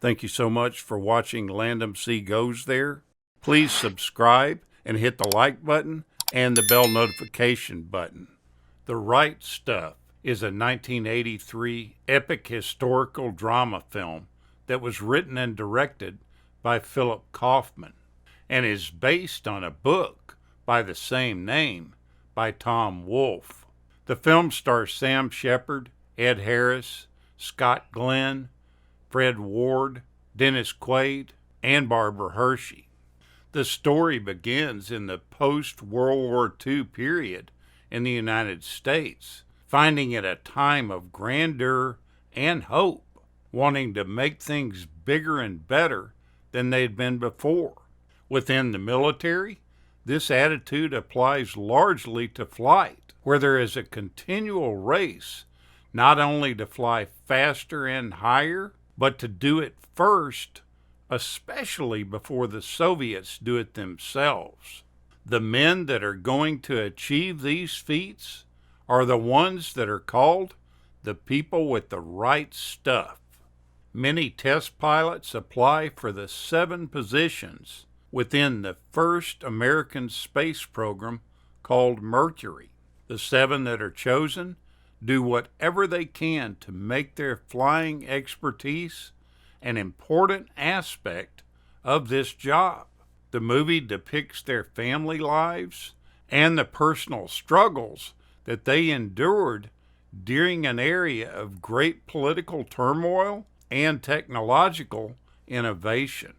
Thank you so much for watching Landumc Goes There. Please subscribe and hit the like button and the bell notification button. The Right Stuff is a 1983 epic historical drama film that was written and directed by Philip Kaufman and is based on a book by the same name by Tom Wolfe. The film stars Sam Shepard, Ed Harris, Scott Glenn, Fred Ward, Dennis Quaid, and Barbara Hershey. The story begins in the post-World War II period in the United States, finding it a time of grandeur and hope, wanting to make things bigger and better than they'd been before. Within the military, this attitude applies largely to flight, where there is a continual race not only to fly faster and higher, but to do it first, especially before the Soviets do it themselves. The men that are going to achieve these feats are the ones that are called the people with the right stuff. Many test pilots apply for the 7 positions within the first American space program called Mercury. The 7 that are chosen do whatever they can to make their flying expertise an important aspect of this job. The movie depicts their family lives and the personal struggles that they endured during an area of great political turmoil and technological innovation.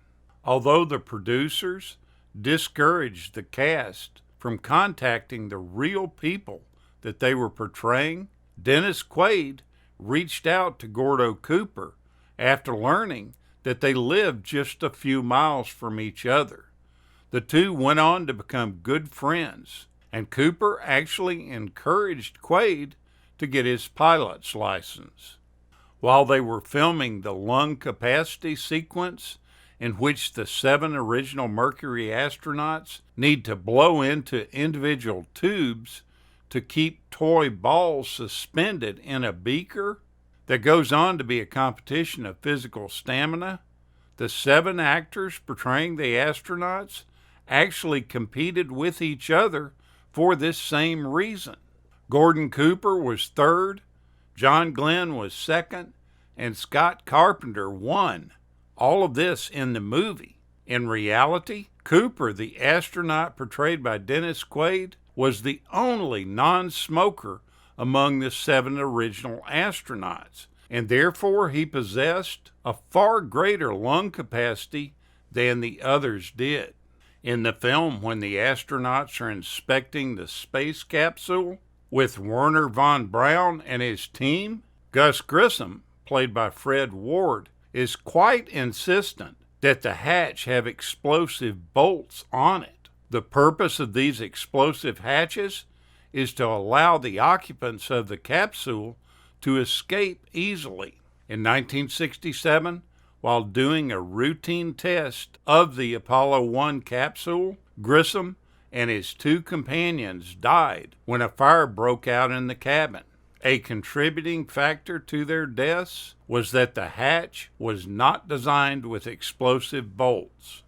Although the producers discouraged the cast from contacting the real people that they were portraying, Dennis Quaid reached out to Gordo Cooper after learning that they lived just a few miles from each other. The two went on to become good friends, and Cooper actually encouraged Quaid to get his pilot's license. While they were filming the lung capacity sequence, in which the 7 original Mercury astronauts need to blow into individual tubes to keep toy balls suspended in a beaker that goes on to be a competition of physical stamina, the 7 actors portraying the astronauts actually competed with each other for this same reason. Gordon Cooper was 3rd, John Glenn was 2nd, and Scott Carpenter won. All of this in the movie. In reality, Cooper, the astronaut portrayed by Dennis Quaid, was the only non-smoker among the 7 original astronauts, and therefore he possessed a far greater lung capacity than the others did. In the film, when the astronauts are inspecting the space capsule with Werner von Braun and his team, Gus Grissom, played by Fred Ward, is quite insistent that the hatch have explosive bolts on it. The purpose of these explosive hatches is to allow the occupants of the capsule to escape easily. In 1967, while doing a routine test of the Apollo 1 capsule, Grissom and his 2 companions died when a fire broke out in the cabin. A contributing factor to their deaths was that the hatch was not designed with explosive bolts.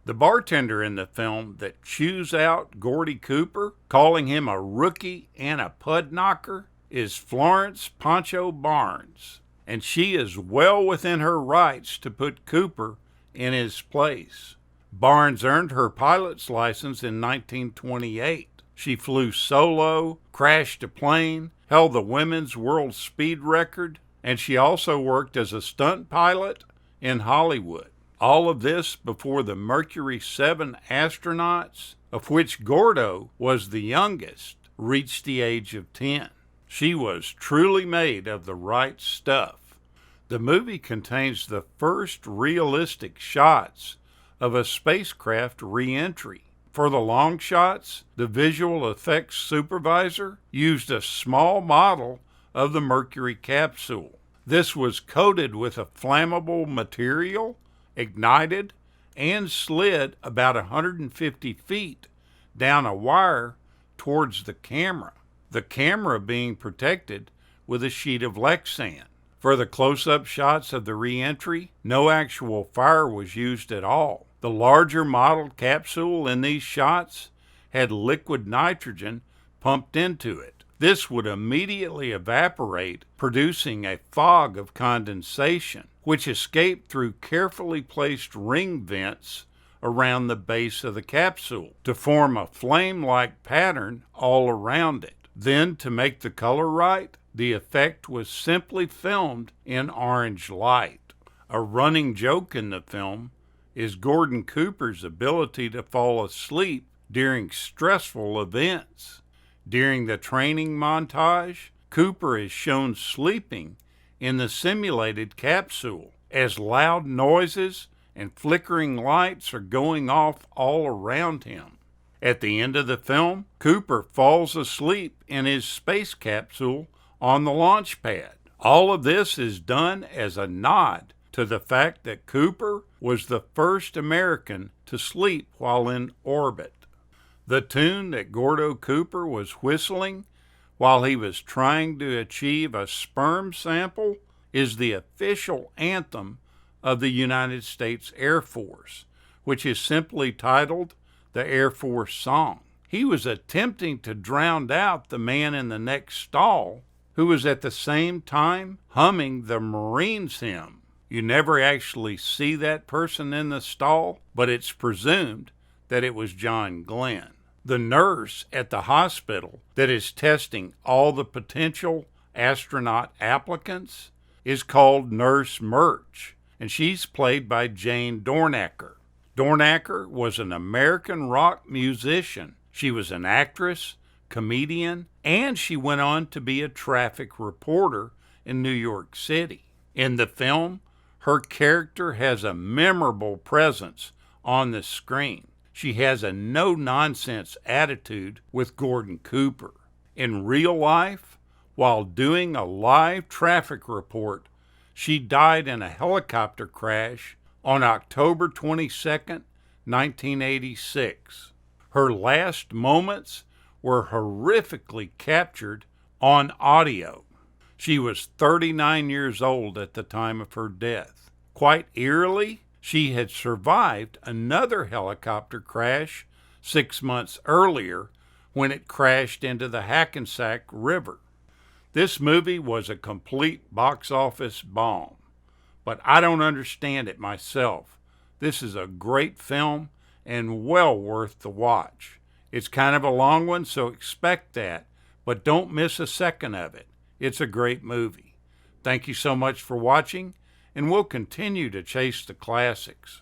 The bartender in the film that chews out Gordy Cooper, calling him a rookie and a pud knocker, is Florence Pancho Barnes, and she is well within her rights to put Cooper in his place. Barnes earned her pilot's license in 1928. She flew solo, crashed a plane, held the women's world speed record, and she also worked as a stunt pilot in Hollywood. All of this before the Mercury 7 astronauts, of which Gordo was the youngest, reached the age of 10. She was truly made of the right stuff. The movie contains the first realistic shots of a spacecraft re-entry. For the long shots, the visual effects supervisor used a small model of the Mercury capsule. This was coated with a flammable material, ignited, and slid about 150 feet down a wire towards the camera being protected with a sheet of Lexan. For the close-up shots of the re-entry, no actual fire was used at all. The larger model capsule in these shots had liquid nitrogen pumped into it. This would immediately evaporate, producing a fog of condensation, which escaped through carefully placed ring vents around the base of the capsule to form a flame-like pattern all around it. Then, to make the color right, the effect was simply filmed in orange light. A running joke in the film is Gordon Cooper's ability to fall asleep during stressful events. During the training montage, Cooper is shown sleeping in the simulated capsule as loud noises and flickering lights are going off all around him. At the end of the film, Cooper falls asleep in his space capsule on the launch pad. All of this is done as a nod to the fact that Cooper was the first American to sleep while in orbit. The tune that Gordo Cooper was whistling while he was trying to achieve a sperm sample is the official anthem of the United States Air Force, which is simply titled the Air Force Song. He was attempting to drown out the man in the next stall, who was at the same time humming the Marines hymn. You never actually see that person in the stall, but it's presumed that it was John Glenn. The nurse at the hospital that is testing all the potential astronaut applicants is called Nurse Murch, and she's played by Jane Dornacker. Dornacker was an American rock musician. She was an actress, comedian, and she went on to be a traffic reporter in New York City. In the film, her character has a memorable presence on the screen. She has a no-nonsense attitude with Gordon Cooper. In real life, while doing a live traffic report, she died in a helicopter crash on October 22, 1986. Her last moments were horrifically captured on audio. She was 39 years old at the time of her death. Quite eerily, she had survived another helicopter crash 6 months earlier when it crashed into the Hackensack River. This movie was a complete box office bomb, but I don't understand it myself. This is a great film and well worth the watch. It's kind of a long one, so expect that, but don't miss a second of it. It's a great movie. Thank you so much for watching, and we'll continue to chase the classics.